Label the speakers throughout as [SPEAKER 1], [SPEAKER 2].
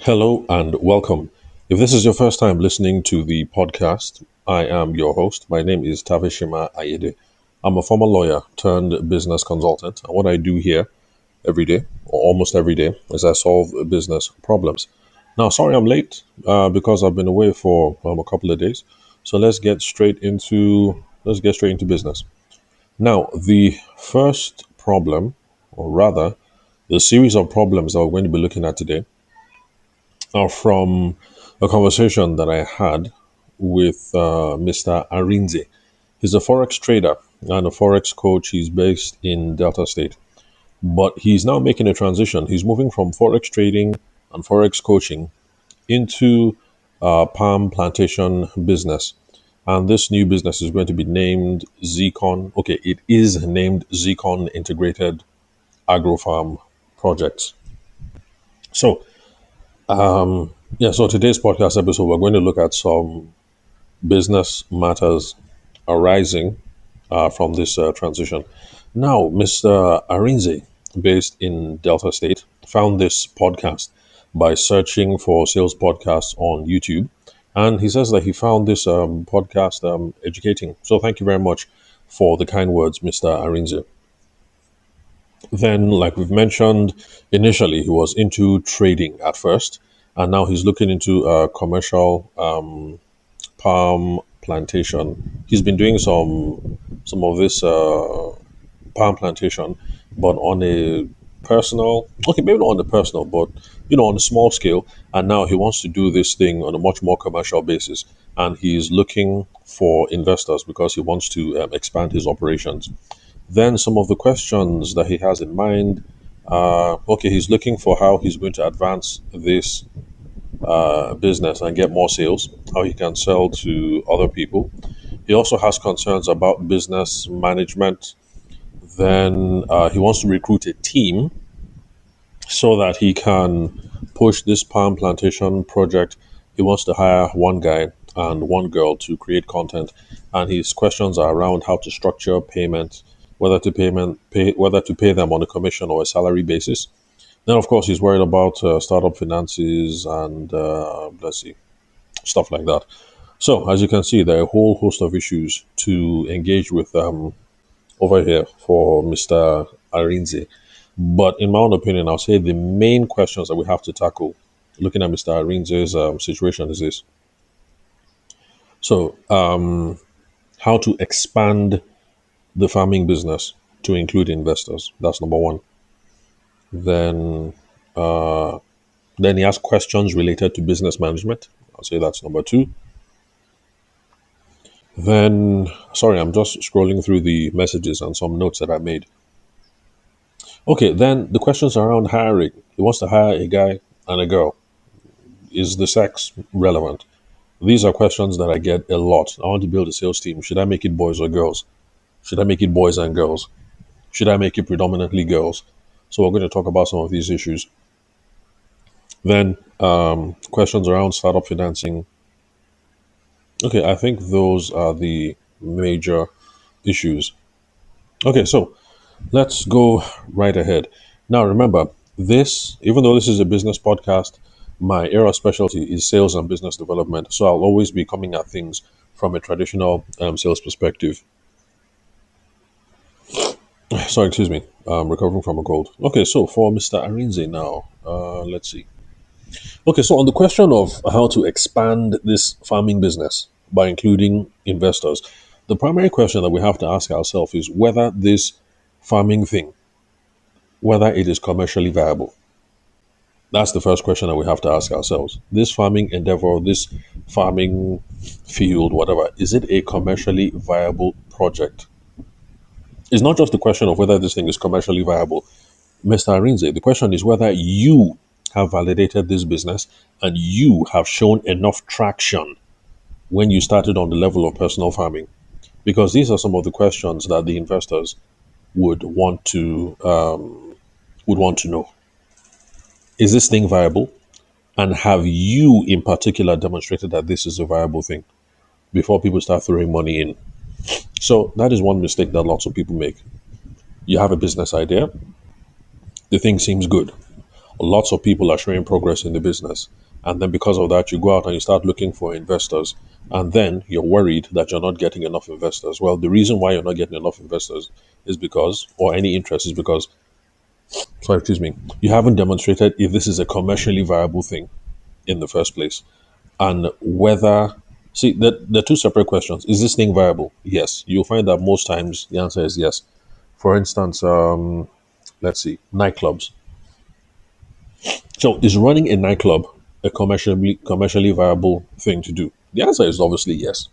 [SPEAKER 1] Hello and welcome. If this is your first time listening to the podcast, I am your host. My name is Tavishima Ayede. I'm a former lawyer turned business consultant. And what I do here every day, or almost every day, is I solve business problems. Now, sorry I'm late because I've been away for a couple of days. So let's get straight into business. Now, the first problem, or rather, the series of problems that we're going to be looking at today are from a conversation that I had with Mr. Arinze. He's a forex trader and a forex coach. He's based in Delta State, but he's now making a transition. He's moving from forex trading and forex coaching into palm plantation business. And this new business is going to be named Zcon. Okay, it is named Zcon Integrated Agro Farm Projects. So, so today's podcast episode, we're going to look at some business matters arising from this transition. Now, Mr. Arinze, based in Delta State, found this podcast by searching for sales podcasts on YouTube. And he says that he found this podcast educating. So thank you very much for the kind words, Mr. Arinze. Then, like we've mentioned, initially he was into trading at first, and now he's looking into commercial palm plantation. He's been doing some of this palm plantation, but on a personal, okay, maybe not on the personal, but on a small scale. And now he wants to do this thing on a much more commercial basis, and he's looking for investors because he wants to expand his operations. Then some of the questions that he has in mind. He's looking for how he's going to advance this business and get more sales, how he can sell to other people. He also has concerns about business management. Then he wants to recruit a team so that he can push this palm plantation project. He wants to hire one guy and one girl to create content, and his questions are around how to structure payment, whether to pay them on a commission or a salary basis. Then, of course, he's worried about startup finances and let's see, stuff like that. So, as you can see, there are a whole host of issues to engage with over here for Mr. Arinze. But in my own opinion, I'll say the main questions that we have to tackle looking at Mr. Arinze's situation is this. So, how to expand the farming business to include investors. That's number one. Then, then he has questions related to business management. I'll say that's number two. Then, sorry, I'm just scrolling through the messages and some notes that I made. Okay, then the questions around hiring. He wants to hire a guy and a girl. Is the sex relevant? These are questions that I get a lot. I want to build a sales team. Should I make it boys or girls? Should I make it boys and girls? Should I make it predominantly girls? So we're going to talk about some of these issues. Then questions around startup financing. Okay, I think those are the major issues. Okay, so let's go right ahead. Now remember, even though this is a business podcast, my area of specialty is sales and business development. So I'll always be coming at things from a traditional sales perspective. Sorry, excuse me. I'm recovering from a cold. Okay, so for Mr. Arinze now, let's see. Okay, so on the question of how to expand this farming business by including investors, the primary question that we have to ask ourselves is whether this farming thing, whether it is commercially viable. That's the first question that we have to ask ourselves. This farming endeavor, this farming field, whatever, is it a commercially viable project? It's not just the question of whether this thing is commercially viable, Mr. Arinze. The question is whether you have validated this business and you have shown enough traction when you started on the level of personal farming. Because these are some of the questions that the investors would want to know. Is this thing viable? And have you in particular demonstrated that this is a viable thing before people start throwing money in? So that is one mistake that lots of people make. You have a business idea. The thing seems good. lots of people are showing progress in the business. And then because of that, you go out and you start looking for investors. And then you're worried that you're not getting enough investors. Well, the reason why you're not getting enough investors is because, or any interest is because, sorry, excuse me, you haven't demonstrated if this is a commercially viable thing in the first place. And whether, see, the two separate questions. Is this thing viable? Yes. You'll find that most times the answer is yes. For instance, let's see, nightclubs. So is running a nightclub a commercially viable thing to do? The answer is obviously yes.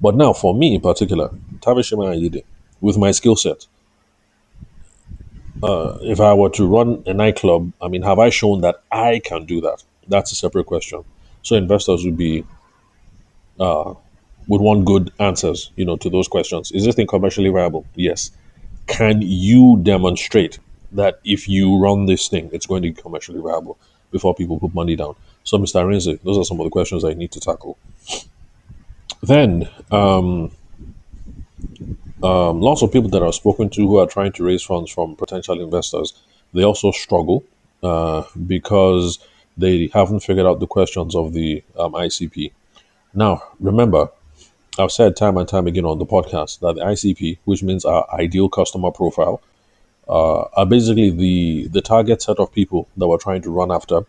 [SPEAKER 1] But now, for me in particular, Tabishima Ayide, with my skill set, if I were to run a nightclub, I mean, have I shown that I can do that? That's a separate question. So investors would want good answers, to those questions. Is this thing commercially viable? Yes. Can you demonstrate that if you run this thing, it's going to be commercially viable before people put money down? So, Mr. Arinze, those are some of the questions I need to tackle. Then, lots of people that I've spoken to who are trying to raise funds from potential investors, they also struggle because they haven't figured out the questions of the ICP. Now, remember, I've said time and time again on the podcast that the ICP, which means our ideal customer profile, are basically the target set of people that we're trying to run after.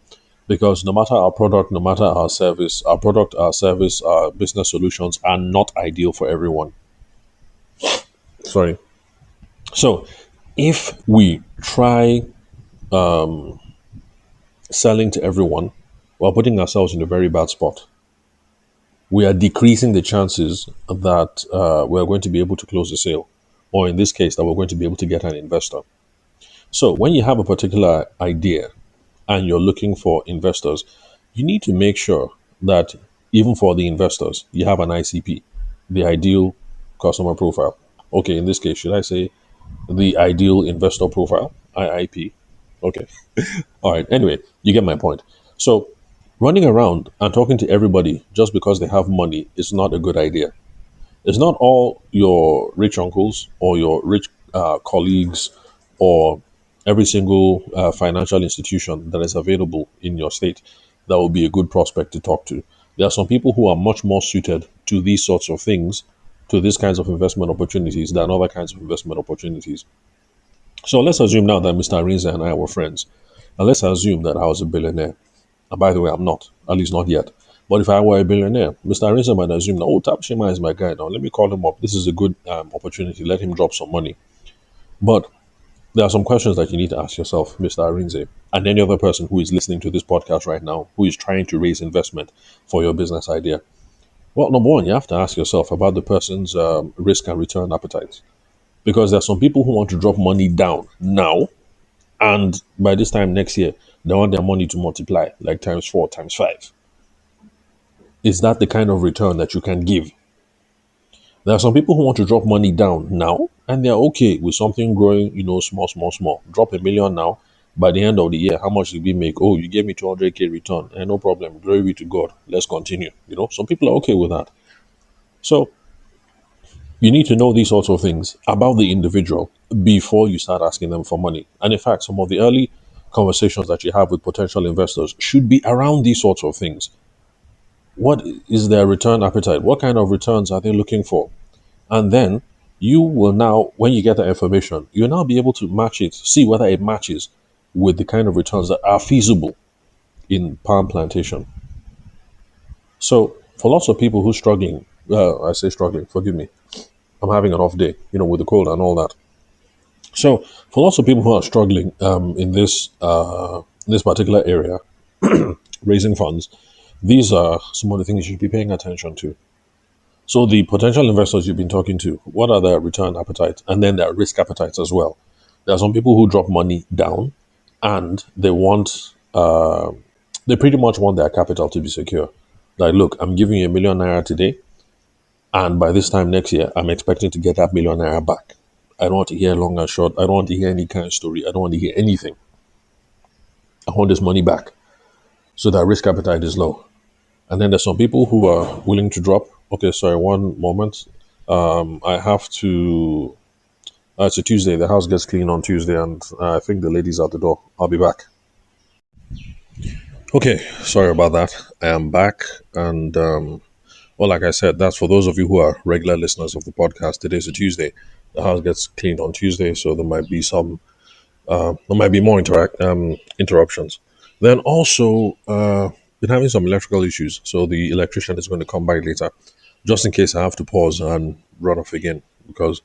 [SPEAKER 1] Because no matter our product, no matter our service, our product, our service, our business solutions are not ideal for everyone. Sorry. So if we try selling to everyone, we're putting ourselves in a very bad spot. We are decreasing the chances that we're going to be able to close the sale, or in this case, that we're going to be able to get an investor. So when you have a particular idea and you're looking for investors, you need to make sure that even for the investors, you have an ICP, the ideal customer profile. Okay, in this case, should I say the ideal investor profile, IIP? Okay. All right. Anyway, you get my point. So running around and talking to everybody just because they have money is not a good idea. It's not all your rich uncles or your rich colleagues or every single financial institution that is available in your state that will be a good prospect to talk to. There are some people who are much more suited to these sorts of things, to these kinds of investment opportunities than other kinds of investment opportunities. So let's assume now that Mr. Arinze and I were friends. And let's assume that I was a billionaire. And by the way, I'm not, at least not yet. But if I were a billionaire, Mr. Arinze might assume that, oh, Tabishima is my guy now. Let me call him up. This is a good opportunity. Let him drop some money. But there are some questions that you need to ask yourself, Mr. Arinze, and any other person who is listening to this podcast right now who is trying to raise investment for your business idea. Well, number one, you have to ask yourself about the person's risk and return appetite. Because there are some people who want to drop money down now, and by this time next year, they want their money to multiply like times 4, times 5. Is that the kind of return that you can give? There are some people who want to drop money down now, and they're okay with something growing, small, small, small. Drop 1 million now. By the end of the year, how much did we make? Oh, you gave me 200K return. And no problem. Glory be to God. Let's continue. Some people are okay with that. So you need to know these sorts of things about the individual before you start asking them for money. And in fact, some of the early conversations that you have with potential investors should be around these sorts of things. What is their return appetite? What kind of returns are they looking for? And then you will now, when you get that information, you'll now be able to match it, see whether it matches with the kind of returns that are feasible in palm plantation. So for lots of people who are struggling, I say struggling, forgive me, I'm having an off day, with the cold and all that. So for lots of people who are struggling in this particular area, raising funds, these are some of the things you should be paying attention to. So the potential investors you've been talking to, what are their return appetites and then their risk appetites as well? There are some people who drop money down and they pretty much want their capital to be secure. Like, look, I'm giving you ₦1 million today, and by this time next year, I'm expecting to get that ₦1 million back. I don't want to hear long and short. I don't want to hear any kind of story. I don't want to hear anything. I want this money back. So that risk appetite is low. And then there's some people who are willing to drop. Okay, sorry, one moment. I have to. It's a Tuesday. The house gets clean on Tuesday, and I think the lady's at the door. I'll be back. Okay, sorry about that. I am back, and well, like I said, that's for those of you who are regular listeners of the podcast. Today's a Tuesday. The house gets cleaned on Tuesday, so there might be more interruptions. Then also, been having some electrical issues, so the electrician is going to come by later, just in case I have to pause and run off again because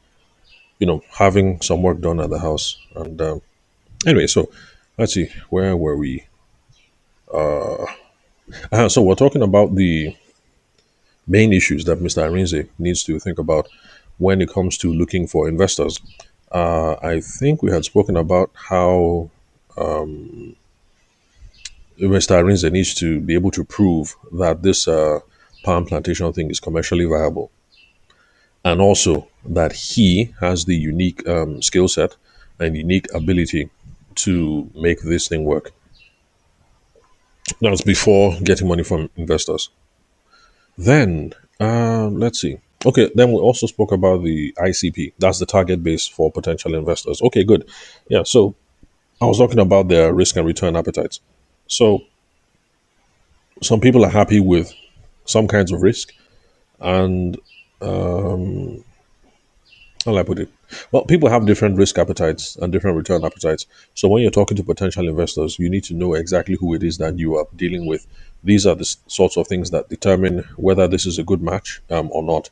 [SPEAKER 1] having some work done at the house. And anyway, so let's see, where were we? So we're talking about the main issues that Mr. Arinze needs to think about when it comes to looking for investors. I think we had spoken about how Mr. Arinze needs to be able to prove that this palm plantation thing is commercially viable, and also that he has the unique skill set and unique ability to make this thing work. That's before getting money from investors. Then, let's see. Okay, then we also spoke about the ICP. That's the target base for potential investors. Okay, good. Yeah, so I was talking about their risk and return appetites. So some people are happy with some kinds of risk, and how will I put it? Well, people have different risk appetites and different return appetites. So when you're talking to potential investors, you need to know exactly who it is that you are dealing with. These are the sorts of things that determine whether this is a good match or not.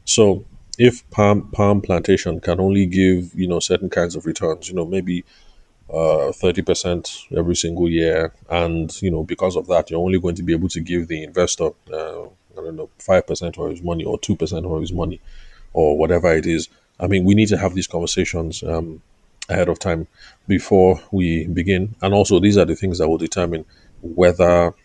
[SPEAKER 1] So if palm plantation can only give certain kinds of returns, maybe 30% every single year, and because of that, you're only going to be able to give the investor I don't know 5% of his money or 2% of his money or whatever it is. I mean, we need to have these conversations ahead of time before we begin, and also these are the things that will determine whether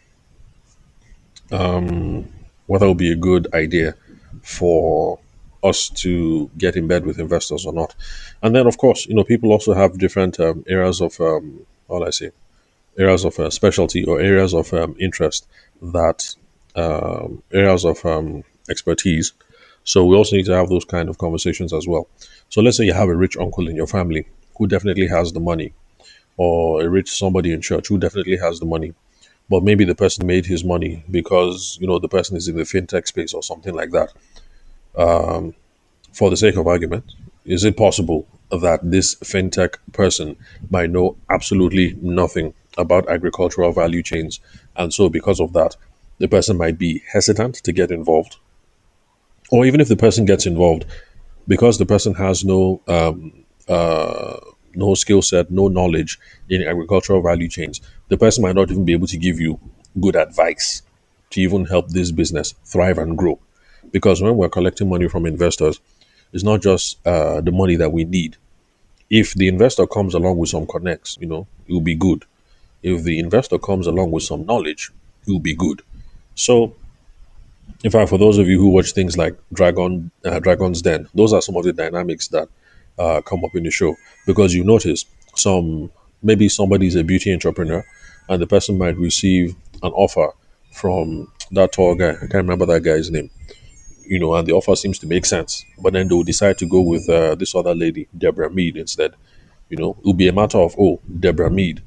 [SPEAKER 1] whether it will be a good idea for us to get in bed with investors or not. And then, of course, people also have different areas of, how do I say, areas of specialty or areas of interest that areas of expertise. So we also need to have those kind of conversations as well. So let's say you have a rich uncle in your family who definitely has the money, or a rich somebody in church who definitely has the money, but maybe the person made his money because the person is in the fintech space or something like that. For the sake of argument, is it possible that this fintech person might know absolutely nothing about agricultural value chains, and so because of that, the person might be hesitant to get involved? Or even if the person gets involved, because the person has no skill set, no knowledge in agricultural value chains, the person might not even be able to give you good advice to even help this business thrive and grow. Because when we're collecting money from investors, it's not just the money that we need. If the investor comes along with some connects, it will be good. If the investor comes along with some knowledge, it will be good. So in fact, for those of you who watch things like Dragon's Den, those are some of the dynamics that come up in the show. Because you notice maybe somebody is a beauty entrepreneur, and the person might receive an offer from that tall guy. I can't remember that guy's name. And the offer seems to make sense. But then they'll decide to go with this other lady, Deborah Mead, instead. It'll be a matter of, oh, Deborah Mead,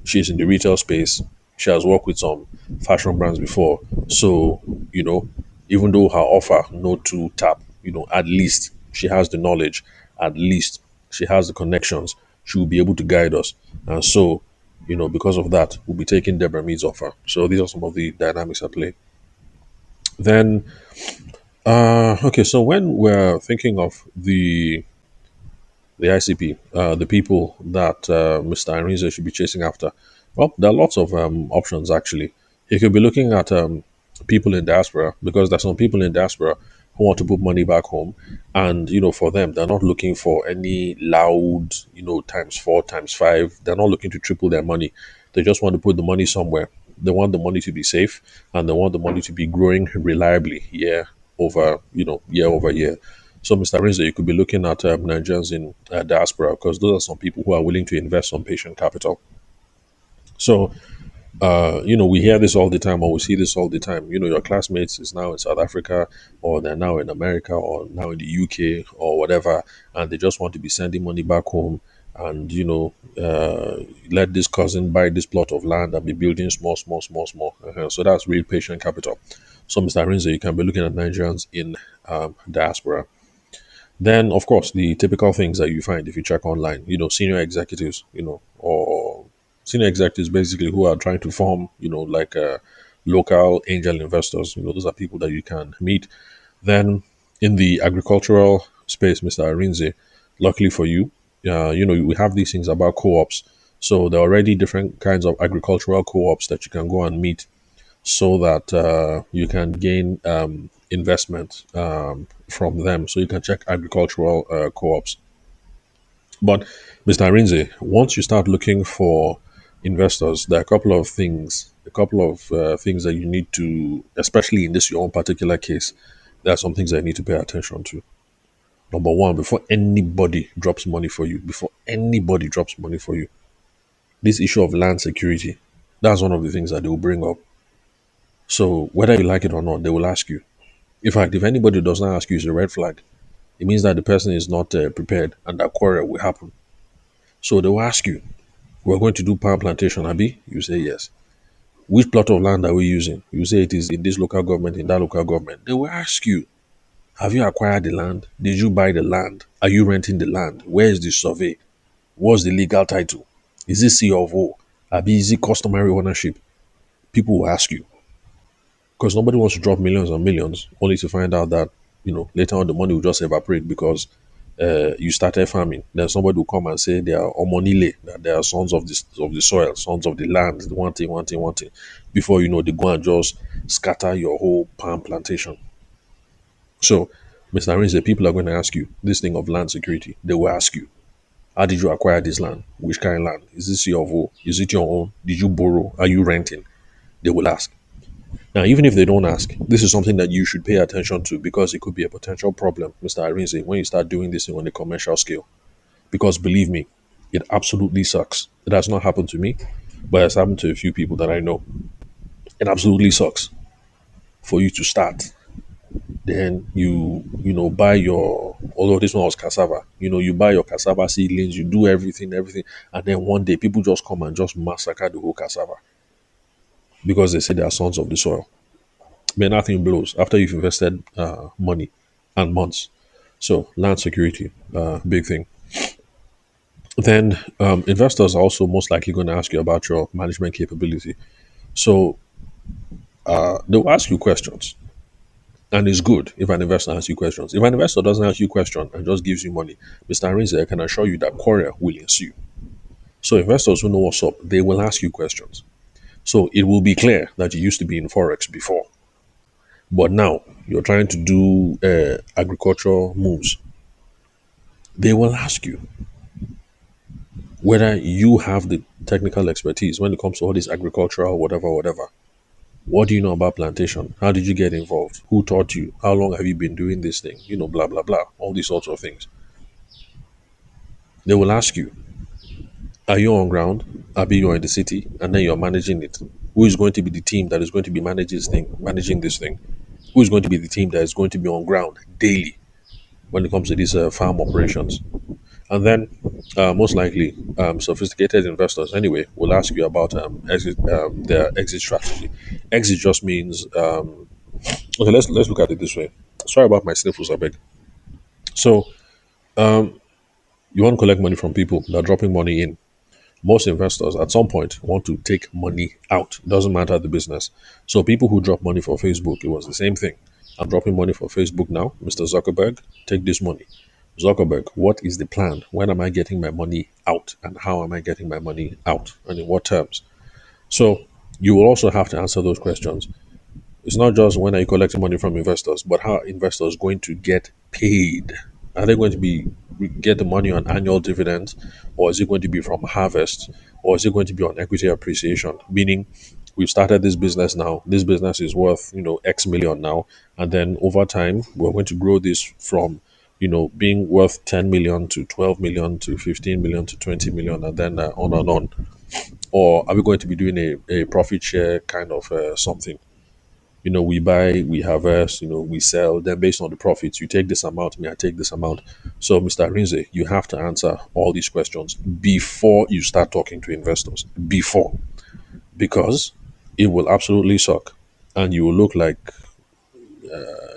[SPEAKER 1] she's in the retail space. She has worked with some fashion brands before. So, even though her offer no to tap, at least she has the knowledge, at least she has the connections. She will be able to guide us. And so, because of that, we'll be taking Deborah Mead's offer. So these are some of the dynamics at play. Then, okay, so when we're thinking of the ICP, the people that Mr. Irinze should be chasing after? Well, there are lots of options actually. He could be looking at people in diaspora, because there's some people in diaspora who want to put money back home, and for them, they're not looking for any loud, times four, times five. They're not looking to triple their money. They just want to put the money somewhere. They want the money to be safe, and they want the money to be growing reliably year over year. So, Mr. Rinze, you could be looking at Nigerians in diaspora, because those are some people who are willing to invest some patient capital. So, we hear this all the time, or we see this all the time. Your classmates is now in South Africa, or they're now in America, or now in the UK, or whatever, and they just want to be sending money back home. and let this cousin buy this plot of land and be building small, small, small, small. So that's real patient capital. So, Mr. Rinze, you can be looking at Nigerians in diaspora. Then, of course, the typical things that you find if you check online, senior executives, or senior executives basically who are trying to form, like local angel investors. Those are people that you can meet. Then, in the agricultural space, Mr. Arinze, luckily for you, we have these things about co-ops. So there are already different kinds of agricultural co-ops that you can go and meet so that you can gain investment from them. So you can check agricultural co-ops. But Mr. Arinze, once you start looking for investors, there are a couple of things that you need to, especially in this your own particular case, there are some things that you need to pay attention to. Number one, before anybody drops money for you, this issue of land security, that's one of the things that they will bring up. So whether you like it or not, they will ask you. In fact, if anybody does not ask you, it's a red flag. It means that the person is not prepared and that quarrel will happen. So they will ask you, we're going to do palm plantation, Abi? You say yes. Which plot of land are we using? You say it is in this local government, in that local government. They will ask you, have you acquired the land? Did you buy the land? Are you renting the land? Where is the survey? What's the legal title? Is it C of O? Abi, is it customary ownership? People will ask you because nobody wants to drop millions and millions only to find out that later on the money will just evaporate because you started farming. Then somebody will come and say they are omonile, that they are sons of the soil, sons of the land, one thing, one thing, one thing. Before you know, they go and just scatter your whole palm plantation. So, Mr. Arinze, people are going to ask you this thing of land security. They will ask you, how did you acquire this land? Which kind of land? Is this your own? Is it your own? Did you borrow? Are you renting? They will ask. Now, even if they don't ask, this is something that you should pay attention to because it could be a potential problem, Mr. Arinze, when you start doing this thing on a commercial scale. Because believe me, it absolutely sucks. It has not happened to me, but it's happened to a few people that I know. It absolutely sucks for you to start. Then you buy your, although this one was cassava, you buy your cassava seedlings, you do everything, and then one day people just come and just massacre the whole cassava because they say they are sons of the soil. But nothing blows after you've invested money and months. So land security, big thing. Then investors are also most likely going to ask you about your management capability. So they'll ask you questions, and it's good if an investor asks you questions. If an investor doesn't ask you questions and just gives you money, Mr. Arinze, I can assure you that quarrel will ensue. So investors who know what's up, they will ask you questions. So it will be clear that you used to be in forex before, but now you're trying to do agricultural moves. They will ask you whether you have the technical expertise when it comes to all this agricultural, whatever, whatever. What do you know about plantation? How did you get involved? Who taught you? How long have you been doing this thing? Blah, blah, blah. All these sorts of things. They will ask you, are you on ground? Abi, you're in the city and then you're managing it. Who is going to be the team that is going to be managing this thing? Who is going to be the team that is going to be on ground daily when it comes to these farm operations? And then, most likely, sophisticated investors anyway will ask you about their exit strategy. Exit just means okay. Let's look at it this way. Sorry about my sniffles, I beg. So you want to collect money from people that are dropping money in. Most investors at some point want to take money out. Doesn't matter the business. So people who drop money for Facebook, it was the same thing. I'm dropping money for Facebook now, Mr. Zuckerberg. Take this money. Zuckerberg, what is the plan? When am I getting my money out? And how am I getting my money out? And in what terms? So you will also have to answer those questions. It's not just when are you collecting money from investors, but how are investors going to get paid? Are they going to be get the money on annual dividends, or is it going to be from harvest, or is it going to be on equity appreciation? Meaning, we've started this business now. This business is worth X million now, and then over time we're going to grow this from being worth 10 million to 12 million to 15 million to 20 million, and then on and on. Or are we going to be doing a profit share kind of something? We buy, we harvest, we sell. Then based on the profits, you take this amount, me, I take this amount. So, Mr. Rinze, you have to answer all these questions before you start talking to investors. Before, because it will absolutely suck, and you will look like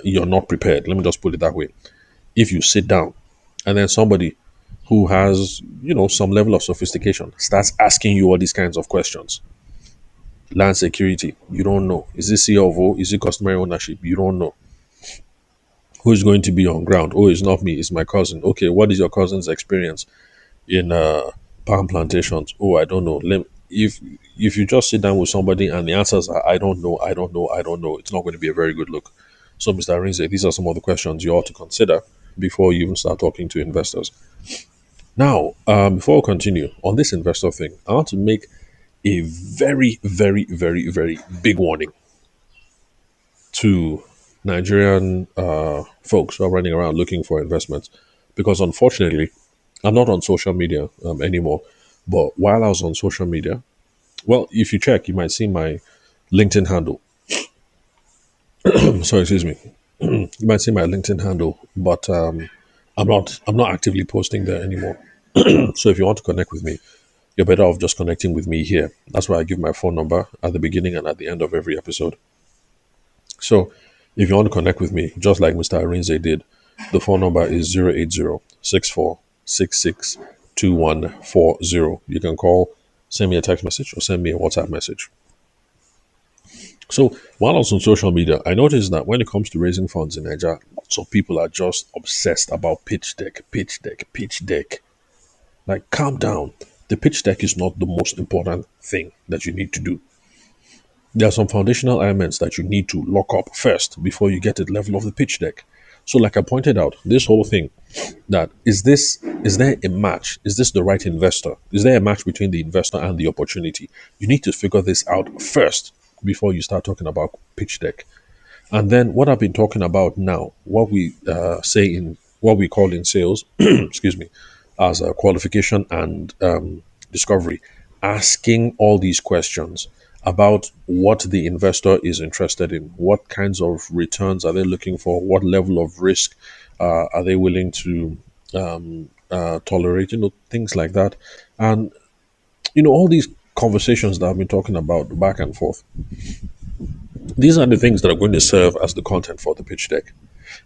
[SPEAKER 1] you're not prepared. Let me just put it that way. If you sit down and then somebody who has, some level of sophistication starts asking you all these kinds of questions. Land security, you don't know. Is it CFO? Is it customary ownership? You don't know. Who is going to be on ground? Oh, it's not me, it's my cousin. Okay, what is your cousin's experience in palm plantations? Oh, I don't know. If you just sit down with somebody and the answers are I don't know, I don't know, I don't know, it's not going to be a very good look. So, Mr. Rinze, these are some of the questions you ought to consider before you even start talking to investors. Now, before we continue on this investor thing, I want to make a very, very, very, very big warning to Nigerian folks who are running around looking for investments. Because unfortunately, I'm not on social media anymore. But while I was on social media, well, if you check, you might see my LinkedIn handle. Sorry, excuse me. You might see my LinkedIn handle, but I'm not actively posting there anymore. So if you want to connect with me, you're better off just connecting with me here. That's why I give my phone number at the beginning and at the end of every episode. So if you want to connect with me, just like Mr. Arinze did, the phone number is 080-6466-2140. You can call, send me a text message, or send me a WhatsApp message. So while I was on social media, I noticed that when it comes to raising funds in Nigeria, lots of people are just obsessed about pitch deck, pitch deck, pitch deck. Like, calm down. The pitch deck is not the most important thing that you need to do. There are some foundational elements that you need to lock up first before you get to the level of the pitch deck. So, like I pointed out, this whole thing that is there a match? Is this the right investor? Is there a match between the investor and the opportunity? You need to figure this out first before you start talking about pitch deck. And then what I've been talking about now, what we say in what we call in sales, excuse me, as a qualification and discovery, asking all these questions about what the investor is interested in, what kinds of returns are they looking for, what level of risk are they willing to tolerate, things like that. And, all these conversations that I've been talking about back and forth, these are the things that are going to serve as the content for the pitch deck.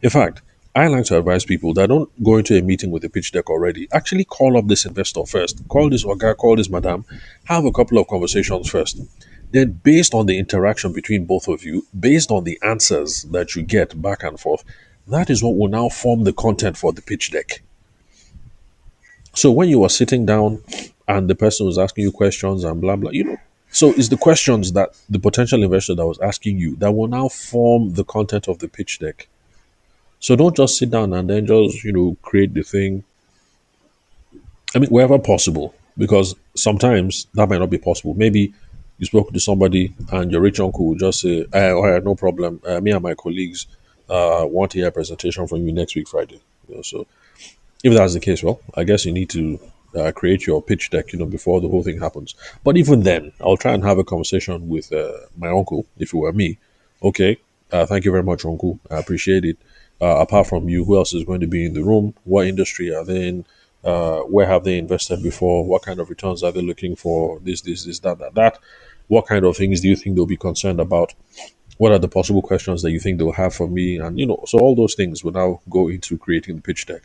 [SPEAKER 1] In fact, I like to advise people that don't go into a meeting with a pitch deck already. Actually, call up this investor first. Call this guy, call this madam. Have a couple of conversations first. Then, based on the interaction between both of you, based on the answers that you get back and forth, that is what will now form the content for the pitch deck. So when you are sitting down and the person was asking you questions and blah blah, so it's the questions that the potential investor that was asking you that will now form the content of the pitch deck. So don't just sit down and then just, create the thing. I mean, wherever possible, because sometimes that might not be possible. Maybe you spoke to somebody and your rich uncle will just say, all right, no problem. Me and my colleagues want to hear a presentation from you next week, Friday. So if that's the case, well, I guess you need to create your pitch deck, before the whole thing happens. But even then, I'll try and have a conversation with my uncle, if it were me. Okay, thank you very much, uncle. I appreciate it. Apart from you, who else is going to be in the room? What industry are they in? Where have they invested before? What kind of returns are they looking for? This, that. What kind of things do you think they'll be concerned about? What are the possible questions that you think they'll have for me? And, so all those things will now go into creating the pitch deck.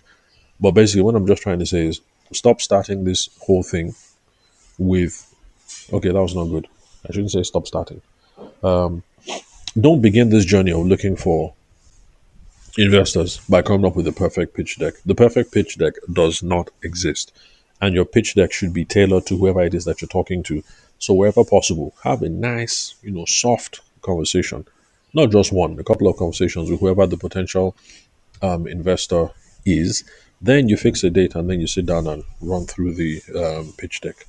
[SPEAKER 1] But basically, what I'm just trying to say is stop starting this whole thing with, okay, that was not good. I shouldn't say stop starting. Don't begin this journey of looking for investors by coming up with the perfect pitch deck. The perfect pitch deck does not exist. And your pitch deck should be tailored to whoever it is that you're talking to. So wherever possible, have a nice, soft conversation. Not just one, a couple of conversations with whoever the potential investor is. Then you fix a date and then you sit down and run through the pitch deck.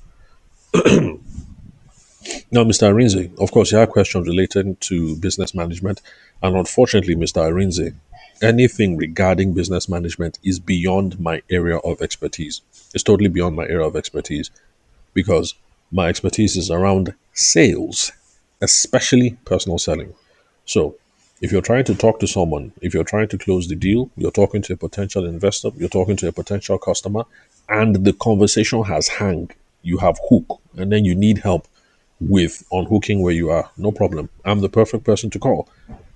[SPEAKER 1] Now, Mr. Arinze, of course, you have questions related to business management. And unfortunately, Mr. Arinze, anything regarding business management is beyond my area of expertise. It's totally beyond my area of expertise because my expertise is around sales, especially personal selling. So if you're trying to talk to someone, if you're trying to close the deal, you're talking to a potential investor, you're talking to a potential customer, and the conversation has hang, you have hook, and then you need help with unhooking where you are, no problem. I'm the perfect person to call.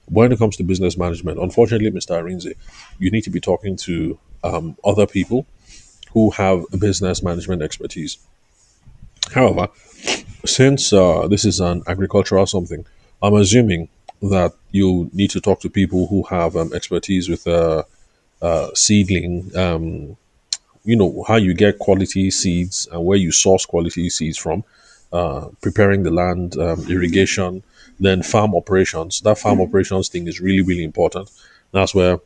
[SPEAKER 1] When it comes to business management, unfortunately, Mr. Arinze, you need to be talking to other people who have business management expertise. However, since this is an agricultural something, I'm assuming that you need to talk to people who have expertise with seedling, how you get quality seeds and where you source quality seeds from, preparing the land, irrigation, then farm operations. That farm operations thing is really, really important. That's where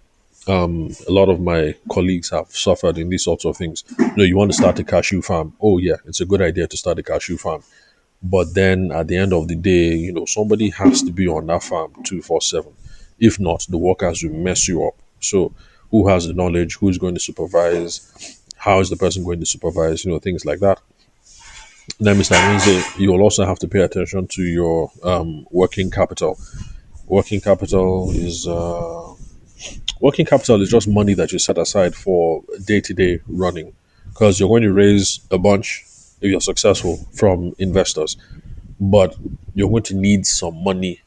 [SPEAKER 1] a lot of my colleagues have suffered in these sorts of things. You want to start a cashew farm. Oh, yeah, it's a good idea to start a cashew farm. But then at the end of the day, somebody has to be on that farm 24/7. If not, the workers will mess you up. So, who has the knowledge? Who's going to supervise? How is the person going to supervise? Things like that. Then, Mr. Winze, you will also have to pay attention to your working capital. Working capital is working capital is just money that you set aside for day-to-day running, because you're going to raise a bunch if you're successful from investors, but you're going to need some money.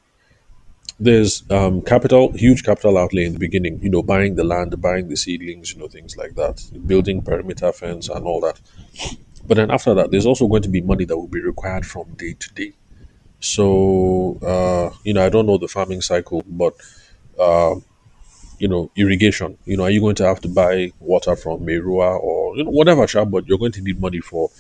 [SPEAKER 1] There's capital, huge capital outlay in the beginning, buying the land, buying the seedlings, things like that, building perimeter fence and all that. But then after that, there's also going to be money that will be required from day to day. So, I don't know the farming cycle, but, irrigation, are you going to have to buy water from Merua or, whatever, sure, but you're going to need money for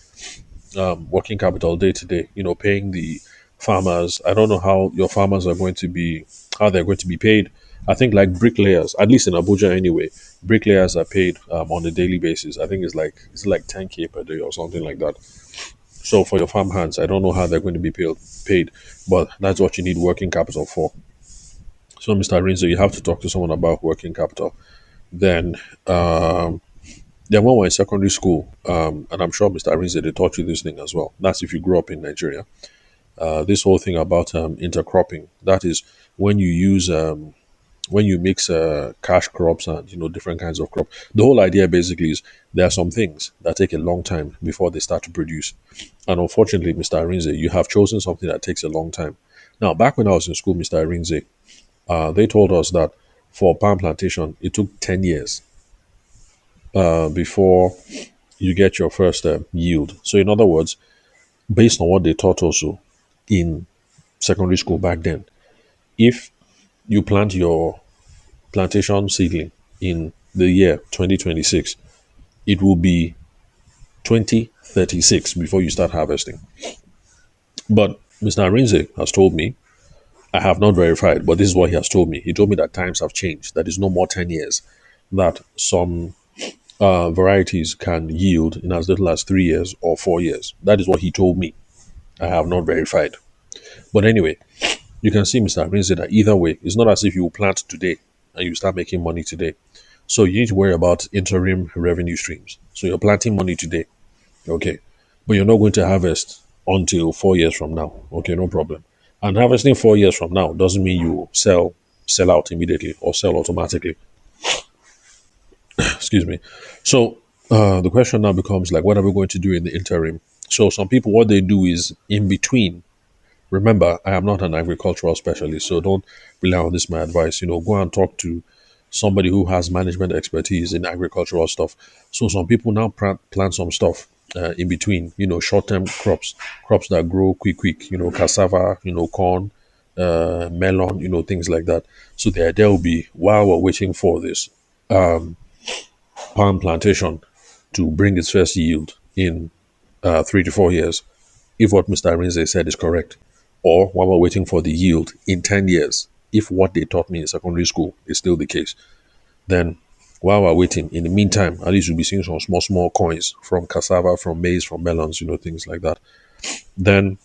[SPEAKER 1] working capital day to day, paying the farmers. I don't know how your farmers are going to be, how they're going to be paid. I think like bricklayers, at least in Abuja anyway, bricklayers are paid on a daily basis. I think it's like 10K per day or something like that. So for your farm hands, I don't know how they're going to be paid, but that's what you need working capital for. So, Mr. Rinzo, you have to talk to someone about working capital. Then, when we're in secondary school, and I'm sure Mr. Rinzo, they taught you this thing as well. That's if you grew up in Nigeria. This whole thing about intercropping. That is when you mix cash crops and different kinds of crop. The whole idea basically is there are some things that take a long time before they start to produce, and unfortunately, Mr. Arinze, you have chosen something that takes a long time. Now, back when I was in school, Mr. Arinze, they told us that for palm plantation, it took 10 years before you get your first yield. So, in other words, based on what they taught also in secondary school back then, if you plant your plantation seedling in the year 2026, it will be 2036 before you start harvesting. But Mr. Arinze has told me, I have not verified, but this is what he has told me. He told me that times have changed, that is no more 10 years, that some varieties can yield in as little as 3 years or 4 years. That is what he told me. I have not verified. But anyway, you can see, Mr. Arinze, that either way, it's not as if you plant today and you start making money today. So you need to worry about interim revenue streams. So you're planting money today, okay, but you're not going to harvest until 4 years from now. Okay, no problem. And harvesting 4 years from now doesn't mean you sell out immediately or sell automatically. Excuse me. So the question now becomes like, what are we going to do in the interim? So some people, what they do is in between. Remember, I am not an agricultural specialist, so don't rely on this. My advice, go and talk to somebody who has management expertise in agricultural stuff. So some people now plant some stuff in between, short-term crops that grow quick, cassava, corn, melon, things like that. So the idea will be, while we're waiting for this palm plantation to bring its first yield in 3 to 4 years, if what Mr. Arinze said is correct, or while we're waiting for the yield in 10 years, if what they taught me in secondary school is still the case, then while we're waiting, in the meantime, at least you'll be seeing some small coins from cassava, from maize, from melons, things like that. Then,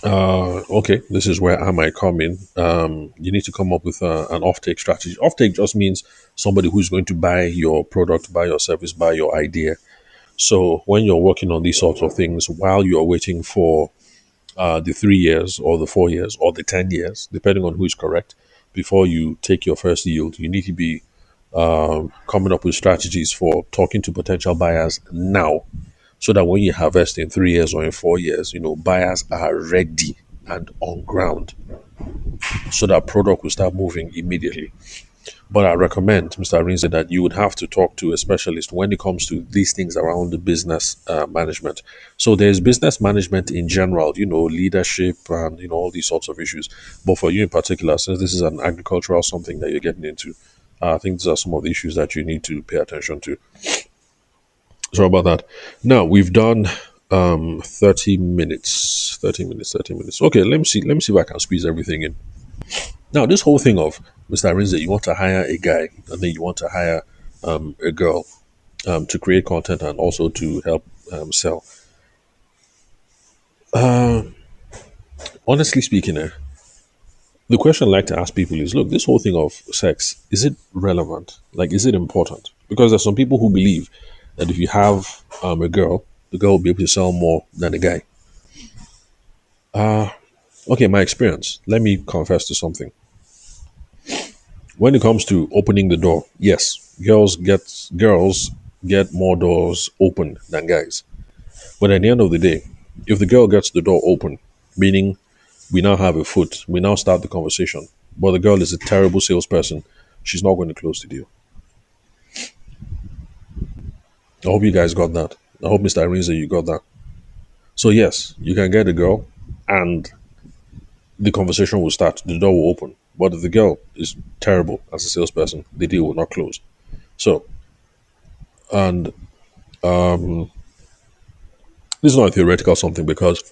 [SPEAKER 1] okay, this is where I might come in. You need to come up with an offtake strategy. Offtake just means somebody who's going to buy your product, buy your service, buy your idea. So when you're working on these sorts of things, while you're waiting for the 3 years or the 4 years or the 10 years, depending on who is correct, before you take your first yield. You need to be coming up with strategies for talking to potential buyers now, so that when you harvest in 3 years or in 4 years, buyers are ready and on ground, so that product will start moving immediately. But I recommend, Mr. Rinze, that you would have to talk to a specialist when it comes to these things around the business management. So there's business management in general, leadership and, all these sorts of issues. But for you in particular, since this is an agricultural something that you're getting into, I think these are some of the issues that you need to pay attention to. Sorry about that. Now, we've done 30 minutes. 30 minutes, 30 minutes. Okay, let me see. Let me see if I can squeeze everything in. Now, this whole thing of Mr. Rinze, you want to hire a guy and then you want to hire a girl to create content and also to help sell. Honestly speaking, the question I like to ask people is, look, this whole thing of sex, is it relevant? Like, is it important? Because there's some people who believe that if you have a girl, the girl will be able to sell more than the guy. Okay, my experience. Let me confess to something. When it comes to opening the door, yes, girls get more doors open than guys. But at the end of the day, if the girl gets the door open, meaning we now have a foot, we now start the conversation, but the girl is a terrible salesperson, she's not going to close the deal. I hope you guys got that. I hope, Mr. Arinze, you got that. So yes, you can get a girl and the conversation will start, the door will open. But if the girl is terrible as a salesperson, the deal will not close. So, and this is not a theoretical something, because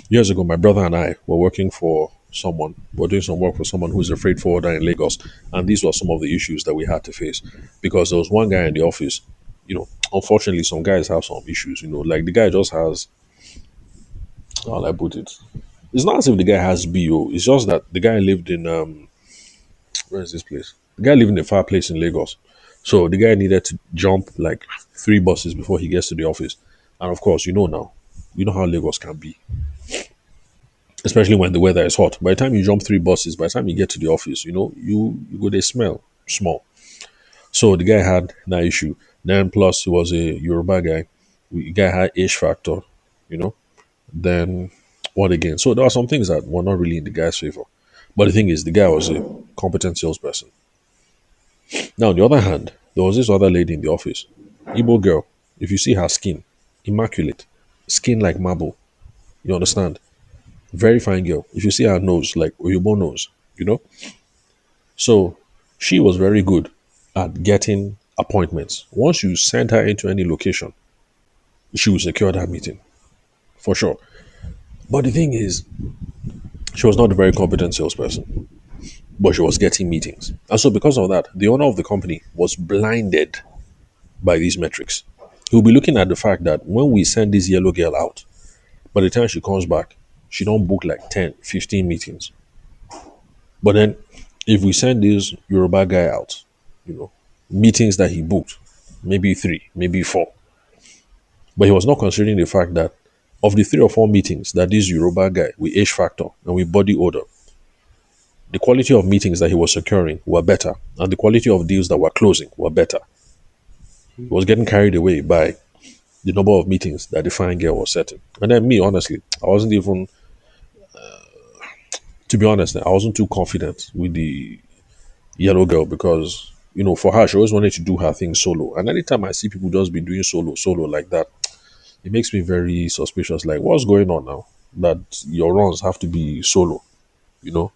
[SPEAKER 1] years ago, my brother and I were working for someone, we're doing some work for someone who's a freight forwarder in Lagos. And these were some of the issues that we had to face, because there was one guy in the office, unfortunately, some guys have some issues, like the guy just has, how will I put it? It's not as if the guy has BO, it's just that the guy lived in, where is this place? The guy lived in a far place in Lagos. So the guy needed to jump like 3 buses before he gets to the office. And of course, now, you know how Lagos can be, especially when the weather is hot. By the time you jump 3 buses, by the time you get to the office, you go, they smell small. So the guy had that issue. Then plus he was a Yoruba guy. The guy had age factor, you know. Then what again? So there are some things that were not really in the guy's favor. But the thing is, the guy was a competent salesperson. Now, on the other hand, there was this other lady in the office, Igbo girl. If you see her skin, immaculate, skin like marble. You understand? Very fine girl. If you see her nose, like Oyobo nose, you know. So she was very good at getting appointments. Once you send her into any location, she will secure that meeting for sure. But the thing is, she was not a very competent salesperson, but she was getting meetings. And so, because of that, the owner of the company was blinded by these metrics. He'll be looking at the fact that when we send this yellow girl out, by the time she comes back, she don't book like 10, 15 meetings. But then if we send this Yoruba guy out, meetings that he booked, maybe 3, maybe 4. But he was not considering the fact that of the 3 or 4 meetings that this Yoruba guy with age factor and with body odor, the quality of meetings that he was securing were better, and the quality of deals that were closing were better. He was getting carried away by the number of meetings that the fine girl was setting. And then me, honestly, I wasn't even, to be honest, I wasn't too confident with the yellow girl, because, for her, she always wanted to do her thing solo. And anytime I see people just be doing solo like that, it makes me very suspicious. Like, what's going on now? That your runs have to be solo, you know?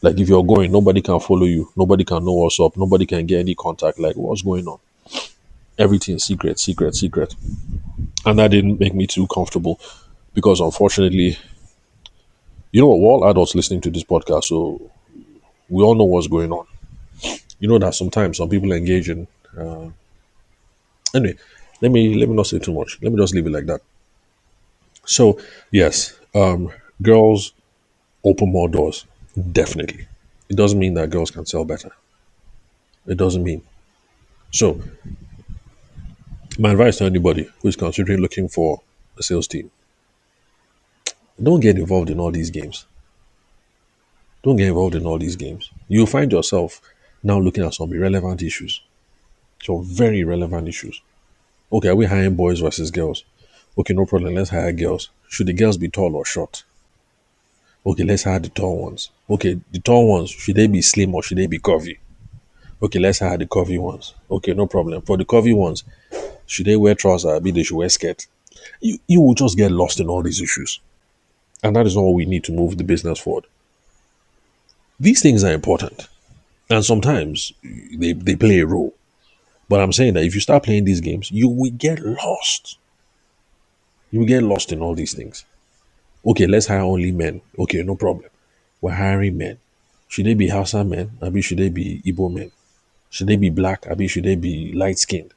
[SPEAKER 1] Like, if you're going, nobody can follow you. Nobody can know what's up. Nobody can get any contact. Like, what's going on? Everything secret, secret, secret. And that didn't make me too comfortable, because unfortunately, you know what, we're all adults listening to this podcast, so we all know what's going on. You know that sometimes some people engage in. Anyway, let me not say too much. Let me just leave it like that. So yes, girls open more doors. Definitely, it doesn't mean that girls can sell better. It doesn't mean. So my advice to anybody who is considering looking for a sales team: Don't get involved in all these games. Don't get involved in all these games. You'll find yourself now looking at some irrelevant issues. Some very relevant issues. Okay, are we hiring boys versus girls? Okay, no problem. Let's hire girls. Should the girls be tall or short? Okay, let's hire the tall ones. Okay, the tall ones, should they be slim or should they be curvy? Okay, let's hire the curvy ones. Okay, no problem. For the curvy ones, should they wear trousers? Maybe they should wear skirt. You will just get lost in all these issues. And that is all we need to move the business forward. These things are important. And sometimes they play a role. But I'm saying that if you start playing these games, you will get lost. You will get lost in all these things. Okay, let's hire only men. Okay, no problem. We're hiring men. Should they be Hausa men? Maybe should they be Igbo men? Should they be black? Maybe should they be light skinned?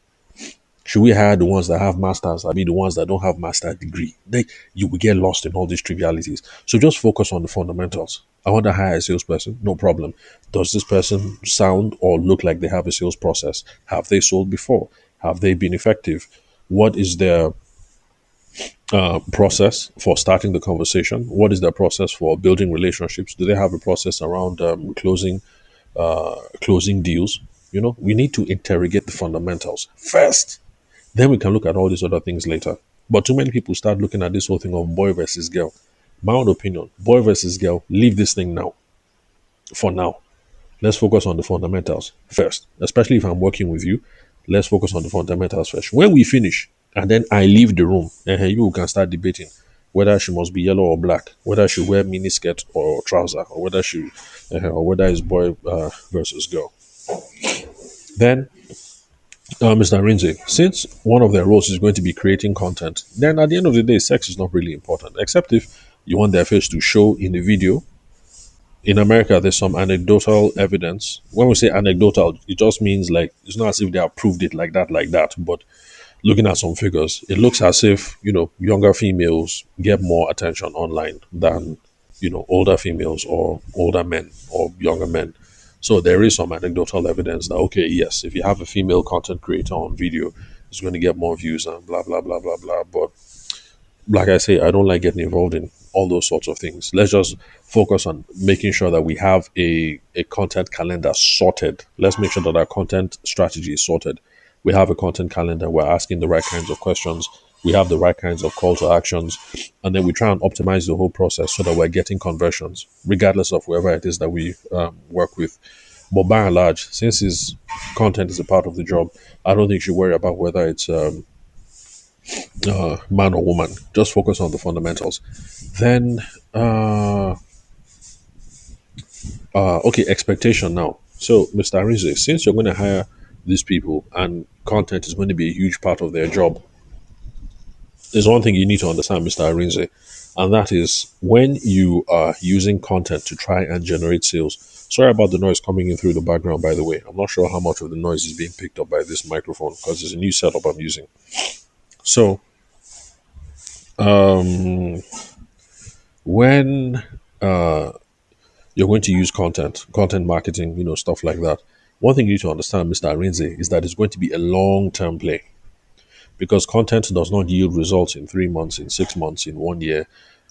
[SPEAKER 1] Should we hire the ones that have masters? Maybe the ones that don't have master degree? You will get lost in all these trivialities. So just focus on the fundamentals. I want to hire a salesperson. No problem. Does this person sound or look like they have a sales process? Have they sold before? Have they been effective? What is their process for starting the conversation? What is their process for building relationships? Do they have a process around closing deals? We need to interrogate the fundamentals first. Then we can look at all these other things later. But too many people start looking at this whole thing of boy versus girl. My own opinion, boy versus girl, leave this thing now. For now. Let's focus on the fundamentals first. Especially if I'm working with you, let's focus on the fundamentals first. When we finish, and then I leave the room, you can start debating whether she must be yellow or black, whether she wear mini skirt or trouser, or whether it's boy versus girl. Then Mr. Rinze, since one of their roles is going to be creating content, then at the end of the day, sex is not really important, except if you want their face to show in the video. In America, there's some anecdotal evidence. When we say anecdotal, it just means like it's not as if they have proved it like that. But looking at some figures, it looks as if younger females get more attention online than older females or older men or younger men. So there is some anecdotal evidence that okay, yes, if you have a female content creator on video, it's going to get more views and blah blah blah blah blah. But like I say, I don't like getting involved in all those sorts of things. Let's just focus on making sure that we have a content calendar sorted. Let's make sure that our content strategy is sorted. We have a content calendar. We're asking the right kinds of questions. We have the right kinds of call to actions. And then we try and optimize the whole process so that we're getting conversions, regardless of whoever it is that we work with. But by and large, since his content is a part of the job, I don't think you should worry about whether it's man or woman. Just focus on the fundamentals. Then, okay, expectation now. So, Mr. Arinze, since you're going to hire these people and content is going to be a huge part of their job, there's one thing you need to understand, Mr. Arinze, and that is when you are using content to try and generate sales. Sorry about the noise coming in through the background, by the way. I'm not sure how much of the noise is being picked up by this microphone because it's a new setup I'm using. So, when you're going to use content marketing, stuff like that, one thing you need to understand, Mr. Arinze, is that it's going to be a long-term play because content does not yield results in 3 months, in 6 months, in 1 year.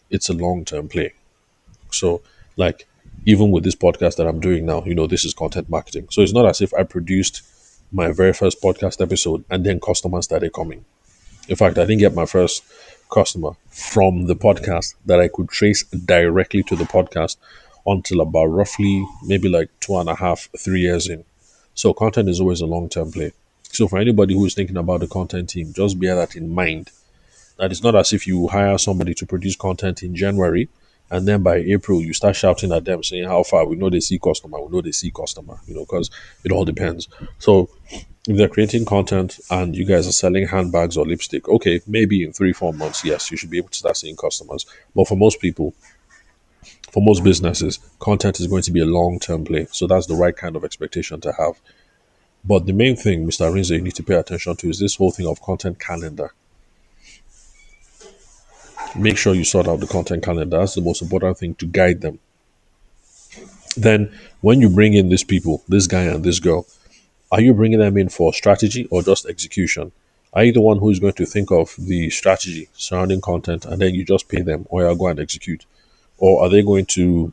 [SPEAKER 1] It's a long-term play. So, like, even with this podcast that I'm doing now, this is content marketing. So it's not as if I produced my very first podcast episode and then customers started coming. In fact, I didn't get my first customer from the podcast that I could trace directly to the podcast until about roughly maybe like 2.5, 3 years in. So content is always a long-term play. So for anybody who is thinking about the content team, just bear that in mind. That it's not as if you hire somebody to produce content in January and then by April you start shouting at them saying how far we know they see customer, because it all depends. So if they're creating content and you guys are selling handbags or lipstick, okay, maybe in 3-4 months, yes, you should be able to start seeing customers. But for most people, for most businesses, content is going to be a long-term play. So that's the right kind of expectation to have. But the main thing, Mr. Arinze, you need to pay attention to is this whole thing of content calendar. Make sure you sort out the content calendar. That's the most important thing to guide them. Then when you bring in these people, this guy and this girl, are you bringing them in for strategy or just execution? Are you the one who's going to think of the strategy surrounding content and then you just pay them or you go and execute? Or are they going to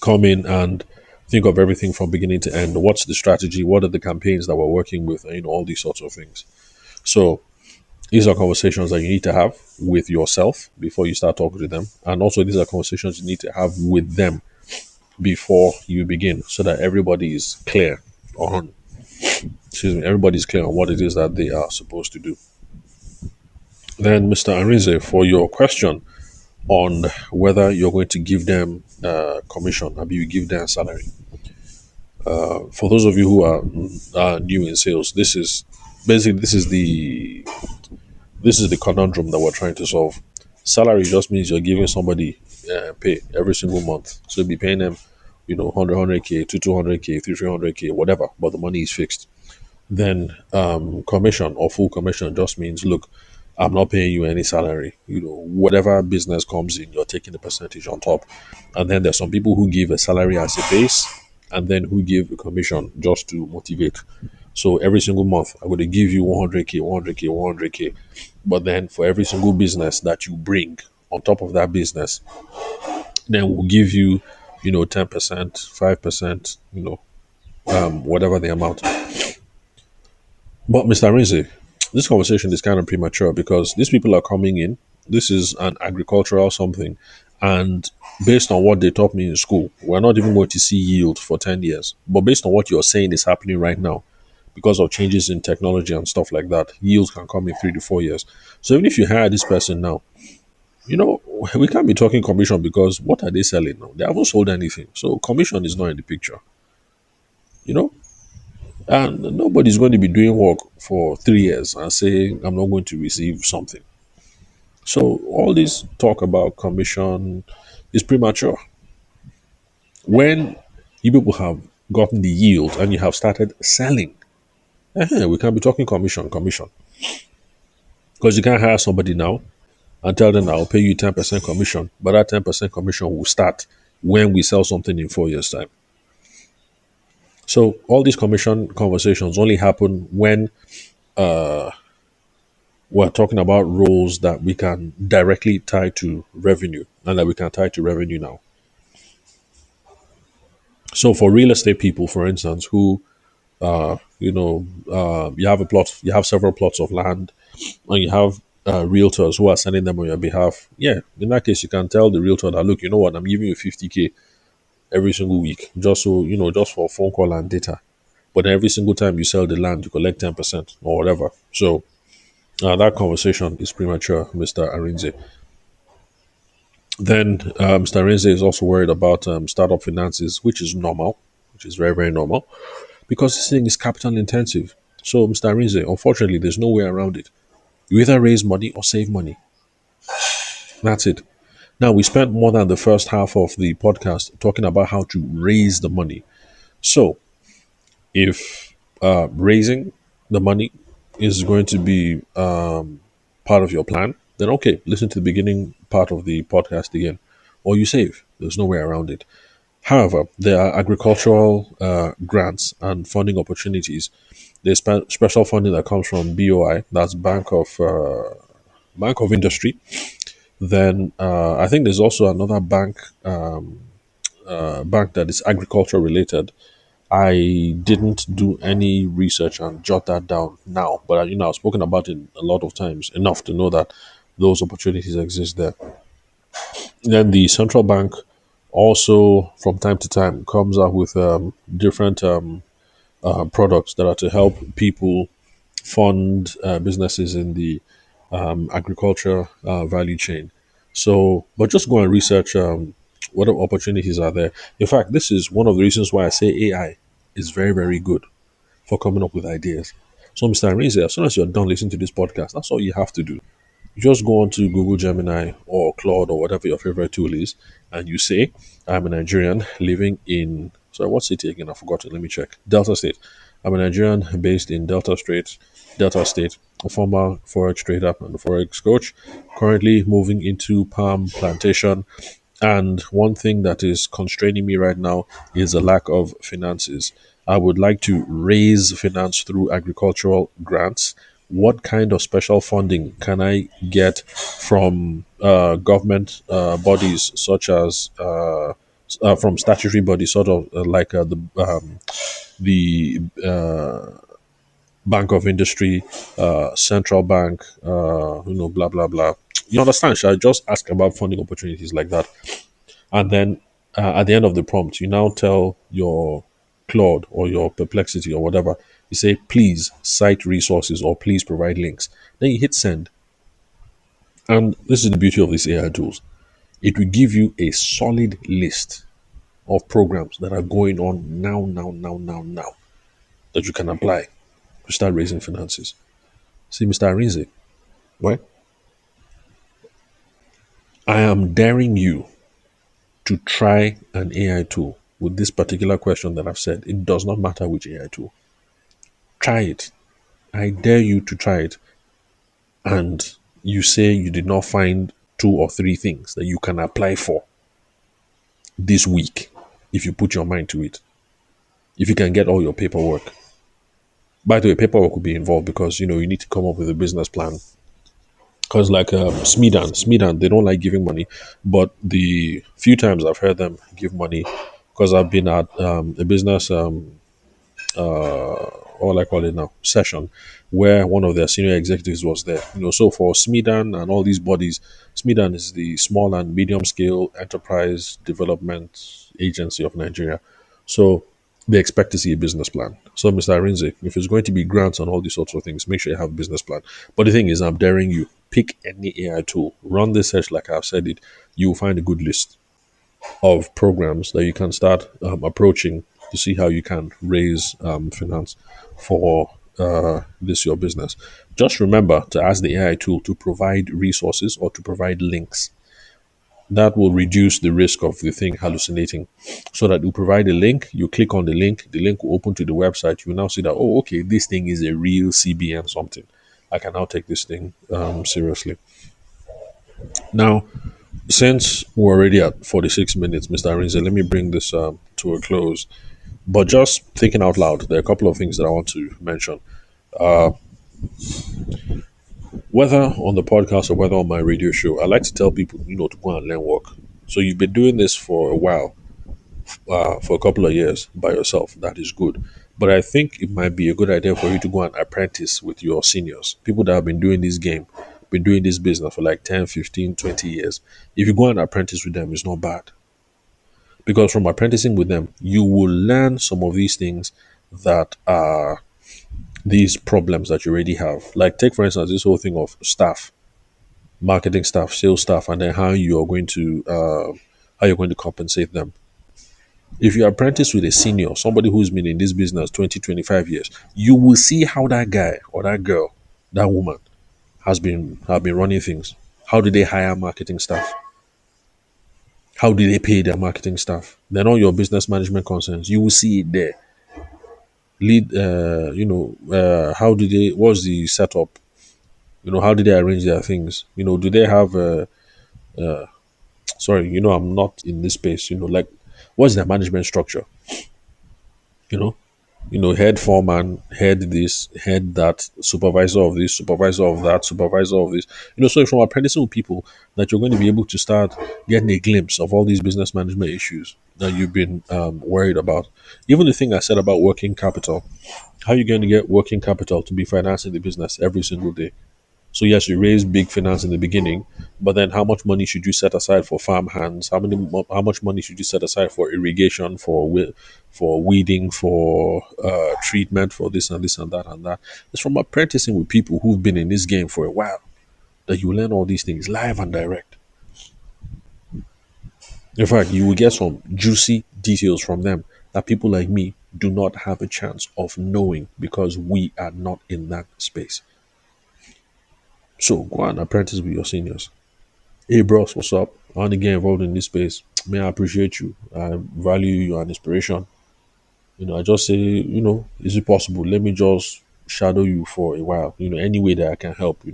[SPEAKER 1] come in and think of everything from beginning to end? What's the strategy? What are the campaigns that we're working with? And, all these sorts of things. So these are conversations that you need to have with yourself before you start talking to them. And also these are conversations you need to have with them before you begin so that everybody is clear on everybody's clear on what it is that they are supposed to do. Then Mr. Arinze, for your question on whether you're going to give them commission, maybe you give them salary. For those of you who are new in sales, this is basically this is the conundrum that we're trying to solve. Salary just means you're giving somebody pay every single month, so you'll be paying them, 100k to 200k, 300k, whatever, but the money is fixed. Then commission or full commission just means, look, I'm not paying you any salary. Whatever business comes in, you're taking the percentage on top. And then there's some people who give a salary as a base and then who give a commission just to motivate. So every single month, I'm going to give you 100k, 100k, 100k. But then for every single business that you bring on top of that business, then we'll give you, 10%, 5%, whatever the amount. But Mr. Rinze, this conversation is kind of premature because these people are coming in. This is an agricultural something. And based on what they taught me in school, we're not even going to see yield for 10 years. But based on what you're saying is happening right now, because of changes in technology and stuff like that, yields can come in 3 to 4 years. So even if you hire this person now, we can't be talking commission because what are they selling now? They haven't sold anything. So commission is not in the picture. You know? And nobody's going to be doing work for 3 years and saying, I'm not going to receive something. So all this talk about commission is premature. When you people have gotten the yield and you have started selling, we can be talking commission. Because you can't hire somebody now and tell them I'll pay you 10% commission, but that 10% commission will start when we sell something in 4 years' time. So all these commission conversations only happen when we're talking about roles that we can directly tie to revenue and that we can tie to revenue now. So for real estate people, for instance, who you have a plot, you have several plots of land, and you have realtors who are selling them on your behalf. Yeah, in that case, you can tell the realtor that, look, you know what, I'm giving you 50k every single week, just so just for phone call and data. But every single time you sell the land, you collect 10% or whatever. So that conversation is premature, Mr. Arinze. Then Mr. Arinze is also worried about startup finances, which is normal, which is very, very normal, because this thing is capital intensive. So, Mr. Arinze, unfortunately, there's no way around it. You either raise money or save money. That's it. Now, we spent more than the first half of the podcast talking about how to raise the money. So, if raising the money is going to be part of your plan, then okay, listen to the beginning part of the podcast again, or you save. There's no way around it. However, there are agricultural grants and funding opportunities. There's special funding that comes from BOI, that's Bank of Industry. Then I think there's also another bank bank that is agriculture related. I didn't do any research and jot that down now, but I've spoken about it a lot of times, enough to know that those opportunities exist there. Then the central bank also, from time to time, comes up with different products that are to help people fund businesses in the agriculture value chain. So, but just go and research what opportunities are there. In fact, this is one of the reasons why I say AI is very, very good for coming up with ideas. So, Mr. Arinze, as soon as you're done listening to this podcast, that's all you have to do. You just go on to Google Gemini or Claude or whatever your favorite tool is, and you say, I'm a Nigerian living in, sorry, what city again? I've forgotten. Let me check. Delta State. I'm a Nigerian based in Delta State, a former forex trader and a forex coach, currently moving into palm plantation. And one thing that is constraining me right now is a lack of finances. I would like to raise finance through agricultural grants what kind of special funding can I get from government bodies, such as from statutory bodies, sort of like the Bank of Industry, Central Bank, blah blah blah. You understand? Should I just ask about funding opportunities like that? And then at the end of the prompt, you now tell your Claude or your Perplexity or whatever, you say, please cite resources or please provide links. Then you hit send. And this is the beauty of these AI tools. It will give you a solid list of programs that are going on now that you can apply to start raising finances. See, Mr. Arinze, right? I am daring you to try an AI tool with this particular question that I've said. It does not matter which AI tool. Try it. I dare you to try it. And you say you did not find two or three things that you can apply for this week if you put your mind to it. If you can get all your paperwork. By the way, paperwork will be involved because you need to come up with a business plan. Because like Smedan, they don't like giving money, but the few times I've heard them give money, because I've been at a business what I call it now, session, where one of their senior executives was there. So for Smedan and all these bodies, Smedan is the small and medium scale enterprise development agency of Nigeria. So they expect to see a business plan. So Mr. Arinze, if it's going to be grants and all these sorts of things, make sure you have a business plan. But the thing is, I'm daring you, pick any AI tool, run this search like I've said it, you will find a good list of programs that you can start approaching to see how you can raise finance for this your business. Just remember to ask the AI tool to provide resources or to provide links. That will reduce the risk of the thing hallucinating. So that you provide a link, you click on the link will open to the website. You now see that, oh, okay, this thing is a real CBN something. I can now take this thing seriously. Now, since we're already at 46 minutes, Mr. Arinze, let me bring this to a close. But just thinking out loud, there are a couple of things that I want to mention. Whether on the podcast or whether on my radio show, I like to tell people, to go and learn work. So you've been doing this for a while, for a couple of years by yourself. That is good. But I think it might be a good idea for you to go and apprentice with your seniors, people that have been doing this game, been doing this business for like 10, 15, 20 years. If you go and apprentice with them, it's not bad. Because from apprenticing with them, you will learn some of these things that are these problems that you already have. Like take for instance this whole thing of staff, marketing staff, sales staff, and then how you're going to compensate them. If you apprentice with a senior, somebody who's been in this business 20, 25 years, you will see how that guy or that girl, that woman have been running things. How do they hire marketing staff? How do they pay their marketing staff? Then all your business management concerns, you will see it there. Lead, how do they? What's the setup? How do they arrange their things? Do they have? Sorry, I'm not in this space. Like, what's their management structure? You know, head foreman, head this, head that, supervisor of this, supervisor of that, supervisor of this. So from apprenticing with people, that you're going to be able to start getting a glimpse of all these business management issues that you've been worried about. Even the thing I said about working capital, how are you going to get working capital to be financing the business every single day? So yes, you raise big finance in the beginning, but then how much money should you set aside for farm hands? How much money should you set aside for irrigation, for weeding, for treatment, for this and this and that and that? It's from apprenticing with people who've been in this game for a while that you learn all these things live and direct. In fact, you will get some juicy details from them that people like me do not have a chance of knowing because we are not in that space. So go and apprentice with your seniors. Hey bros, what's up? I want to get involved in this space. May I appreciate you. I value you and inspiration. I just say, is it possible? Let me just shadow you for a while. Any way that I can help, I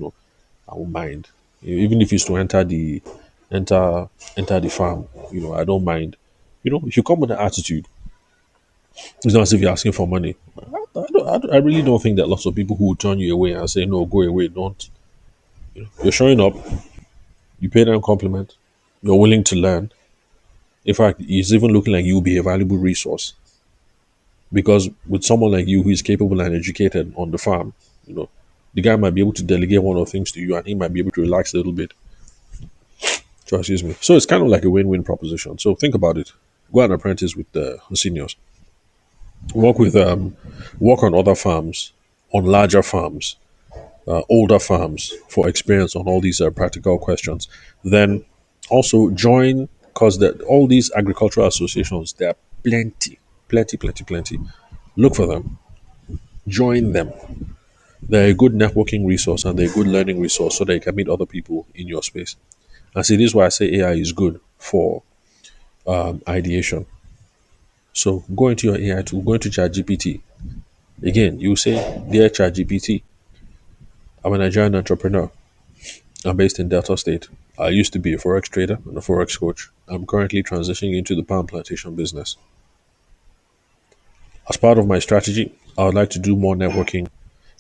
[SPEAKER 1] won't mind. Even if it's to enter the farm, I don't mind. If you come with an attitude, it's not as if you're asking for money. I really don't think that lots of people who will turn you away and say no, go away, don't. You're showing up. You pay them a compliment. You're willing to learn. In fact, it's even looking like you'll be a valuable resource because with someone like you who is capable and educated on the farm, you know, the guy might be able to delegate one or things to you, and he might be able to relax a little bit. So excuse me. So it's kind of like a win-win proposition. So think about it. Go and apprentice with the seniors. Work with work on other farms, on larger farms, older farms for experience on all these practical questions. Then also join because all these agricultural associations, there are plenty, plenty, plenty, plenty. Look for them, join them. They're a good networking resource and they're a good learning resource so that you can meet other people in your space. And see, this is why I say AI is good for ideation. So go into your AI tool, go into ChatGPT. Again, you say, Dear ChatGPT, I'm a Nigerian entrepreneur. I'm based in Delta State. I used to be a forex trader and a forex coach. I'm currently transitioning into the palm plantation business. As part of my strategy, I would like to do more networking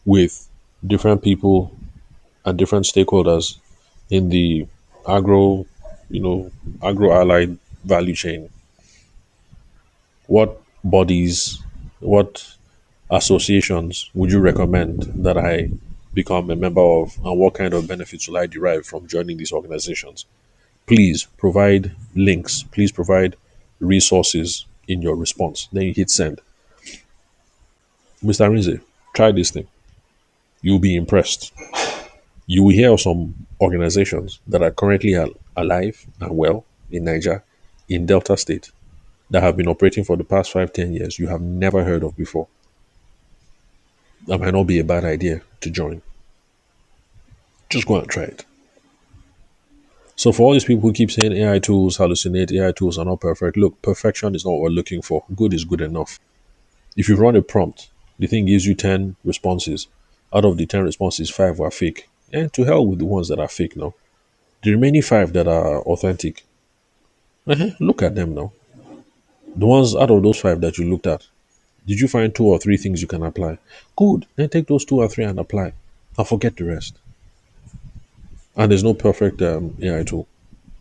[SPEAKER 1] with different people and different stakeholders in the agro, agro allied value chain. What bodies, what associations would you recommend that I become a member of, and what kind of benefits will I derive from joining these organizations? Please provide links, please provide resources in your response. Then you hit send. Mr. Rinze, try this thing. You'll be impressed. You will hear of some organizations that are currently alive and well in Niger, in Delta State, that have been operating for the past 5, 10 years you have never heard of before. That might not be a bad idea to join. Just go and try it. So for all these people who keep saying AI tools hallucinate, AI tools are not perfect, look, perfection is not what we're looking for. Good is good enough. If you run a prompt, the thing gives you 10 responses. Out of the 10 responses, 5 were fake. And to hell with the ones that are fake now. The remaining 5 that are authentic, look at them now. The ones out of those 5 that you looked at, did you find 2 or 3 things you can apply? Good. Then take those 2 or 3 and apply. And forget the rest. And there's no perfect AI tool.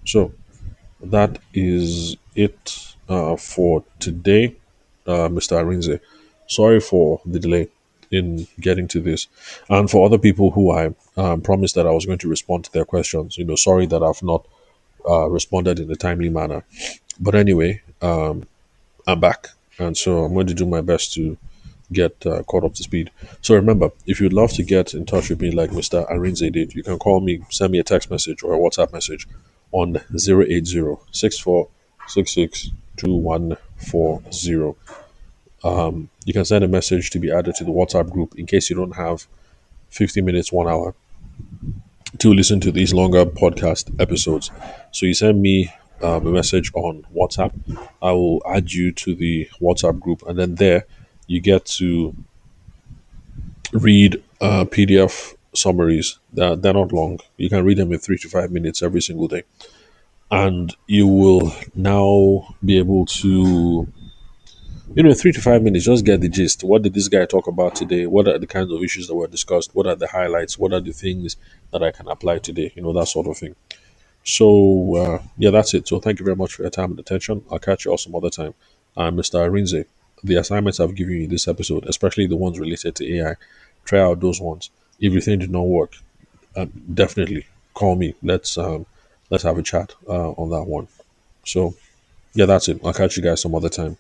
[SPEAKER 1] So that is it for today, Mr. Arinze. Sorry for the delay in getting to this. And for other people who I promised that I was going to respond to their questions, sorry that I've not responded in a timely manner. But anyway, I'm back. And so I'm going to do my best to get caught up to speed. So remember, if you'd love to get in touch with me like Mr. Arinze did, you can call me, send me a text message or a WhatsApp message on 080-6466-2140. You can send a message to be added to the WhatsApp group in case you don't have 50 minutes, 1 hour to listen to these longer podcast episodes. So you send me a message on WhatsApp. I will add you to the WhatsApp group, and then there you get to read PDF summaries. They're not long. You can read them in 3 to 5 minutes every single day, and you will now be able to, in 3 to 5 minutes, just get the gist. What did this guy talk about today? What are the kinds of issues that were discussed? What are the highlights? What are the things that I can apply today? That sort of thing. So, yeah, that's it. So, thank you very much for your time and attention. I'll catch you all some other time. I'm Mr. Arinze. The assignments I've given you in this episode, especially the ones related to AI, try out those ones. If you think did not work, definitely call me. Let's have a chat on that one. So, yeah, that's it. I'll catch you guys some other time.